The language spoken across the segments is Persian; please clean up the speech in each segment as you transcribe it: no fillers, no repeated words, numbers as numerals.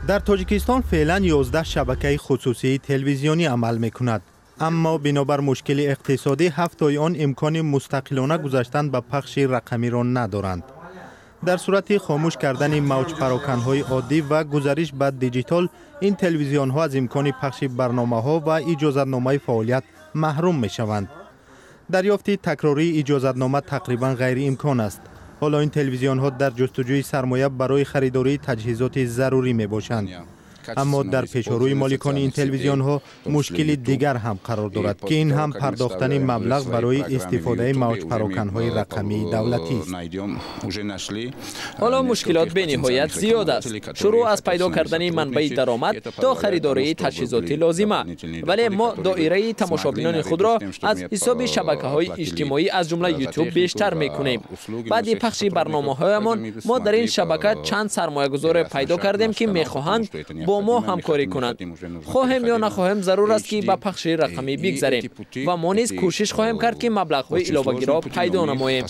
در تاجیکستان فعلا 11 شبکه خصوصی تلویزیونی عمل می‌کند. اما بنابر مشکل اقتصادی 7 تای آن امکان مستقلانه گذاشتن به پخش رقمی را ندارند. در صورت خاموش کردن موج پراکن‌های عادی و گذارش به دیجیتال، این تلویزیون‌ها از امکان پخش برنامه‌ها و اجازتنامه فعالیت محروم می‌شوند. دریافت تکراری اجازتنامه تقریبا غیر امکان است. حالا این تلویزیون‌ها در جستجوی سرمایه برای خریداری تجهیزات ضروری می‌باشند. اما در پیشروی مالکان این تلویزیون‌ها مشکل دیگر هم قرار دارد که این هم پرداختن مبلغ برای استفاده موج پراکن‌های رقمی دولتی است. حالا مشکلات به نهایت زیاد است. شروع از پیدا کردن منبع درآمد تا خریداری تجهیزات لازمه. ولی ما دایره تماشابینان خود را از حساب شبکه‌های اجتماعی از جمله یوتیوب بیشتر می‌کنیم. بعد پخش برنامه‌هایمان ما در این شبکه چند سرمایه‌گذار پیدا کردیم که می‌خواهند با ما همکاری کنند. خواهیم یا نخواهیم ضرور است که به پخش رقمی بگذاریم و ما نیز کوشش خواهیم کرد که مبلغ‌های علاوه‌ای را پیدا نماییم.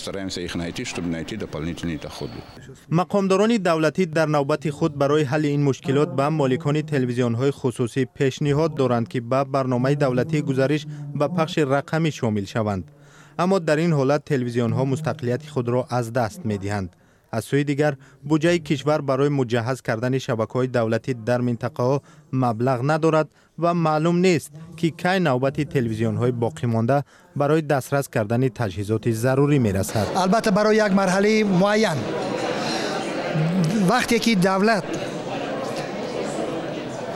مقامداران دولتی در نوبت خود برای حل این مشکلات به مالکان تلویزیون‌های خصوصی پیشنهاد دارند که به برنامه دولتی گزارش به پخش رقمی شامل شوند. اما در این حالت تلویزیون‌ها مستقلیت خود را از دست می‌دهند. از سوی دیگر بودجه کشور برای مجهز کردن شبکه‌های دولتی در منطقه مبلغ ندارد و معلوم نیست که کی نوبت تلویزیون‌های باقی مانده برای دسترس کردن تجهیزات ضروری می‌رسد. البته برای یک مرحله معین وقتی که دولت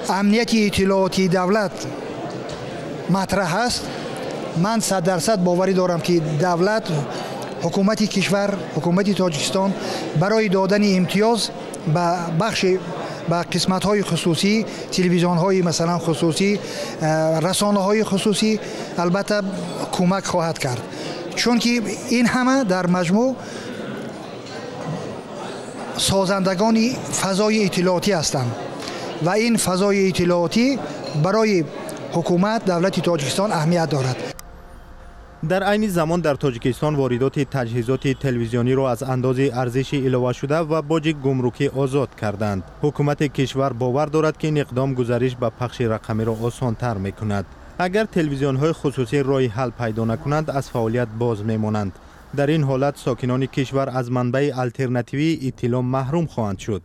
امنیت اطلاعاتی دولت مطرح است، من 100% باوری دارم که دولت حکومت کشور، حکومت تاجیکستان برای دادن امتیاز به قسمت‌های خصوصی، تلویزیون‌های مثلا خصوصی، رسانه‌های خصوصی البته کمک خواهد کرد. چون که این همه در مجموع سازندگان فضای اطلاعاتی هستند و این فضای اطلاعاتی برای حکومت دولت تاجیکستان اهمیت دارد. در عین زمان در تاجیکستان واردات تجهیزات تلویزیونی را از اندازه ارزش علاوه شده و باج گمرکی آزاد کردند. حکومت کشور باور دارد که این اقدام گزارش به پخش رقمی را آسان‌تر می‌کند. اگر تلویزیون‌های خصوصی راه حل پیدا نکنند از فعالیت باز می‌مانند. در این حالت ساکنان کشور از منبع آلترناتیوی اطلاع محروم خواهند شد.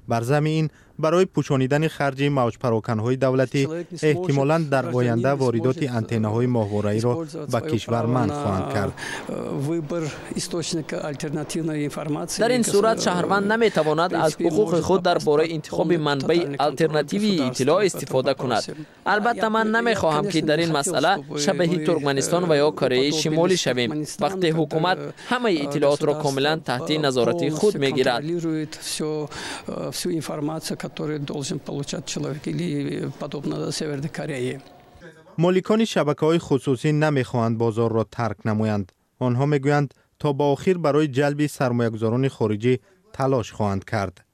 بر ضمن این برای پوشانیدن خرج موج پراکن‌های دولتی احتمالاً در آینده واردات آنتن‌های ماهواره‌ای را به کشور منع خواهند کرد. در این صورت شهروند نمی‌تواند از حقوق خود درباره انتخاب منبع آلترناتیوی اطلاع استفاده کند. البته من نمی‌خواهم که در این مسئله شبیه ترکمنستان و یا کره شمالی شویم. وقتی حکومت همه اطلاعات را کاملاً تحت نظارت خود می‌گیرد. مالکان شبکه‌های خصوصی نمی‌خواهند بازار را ترک نمایند. آنها می‌گویند تا به آخر برای جلب سرمایه‌گذاران خارجی تلاش خواهند کرد.